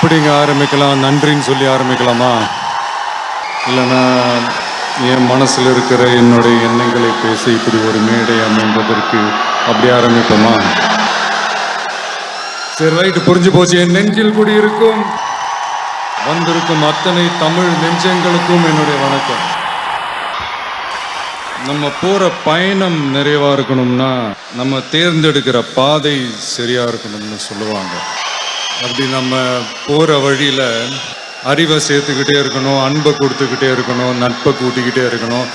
எப்படிங்க ஆரம்பிக்கலாம்? நன்றின்னு சொல்லி ஆரம்பிக்கலாமா? இல்லைன்னா என் மனசில் இருக்கிற என்னுடைய எண்ணங்களை பேச இப்படி ஒரு மேடை அமைந்ததற்கு அப்படி ஆரம்பிப்போமா? சரி, ரைட்டு, புரிஞ்சு போச்சு. என் நெஞ்சில் கூடி இருக்கும் வந்திருக்கும் அத்தனை தமிழ் நெஞ்சங்களுக்கும் என்னுடைய வணக்கம். நம்ம போற பயணம் நிறைவா இருக்கணும்னா நம்ம தேர்ந்தெடுக்கிற பாதை சரியா இருக்கணும்னு சொல்லுவாங்க. அப்படி நம்ம போற வழியில அறிவை சேர்த்துக்கிட்டே இருக்கணும், அன்பை கொடுத்துக்கிட்டே இருக்கணும், நட்பை கூட்டிக்கிட்டே இருக்கணும்.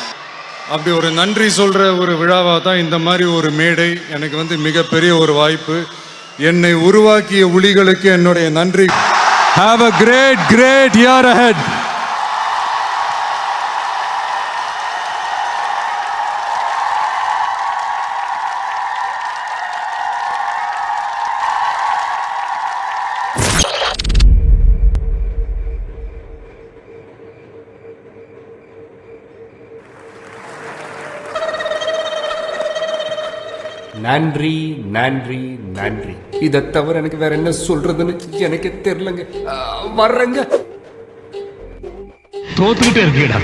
அப்படி ஒரு நன்றி சொல்ற ஒரு விழாவாக தான் இந்த மாதிரி ஒரு மேடை எனக்கு மிகப்பெரிய ஒரு வாய்ப்பு. என்னை உருவாக்கிய ஒளிகளுக்கு என்னுடைய நன்றி. Have a great year ahead. நன்றி நன்றி நன்றி. இதை தவிர எனக்கு வேற என்ன சொல்றதுன்னு எனக்கு தெரியலங்க. வர்றேங்க. தோத்துக்கிட்டே இருக்கீடா.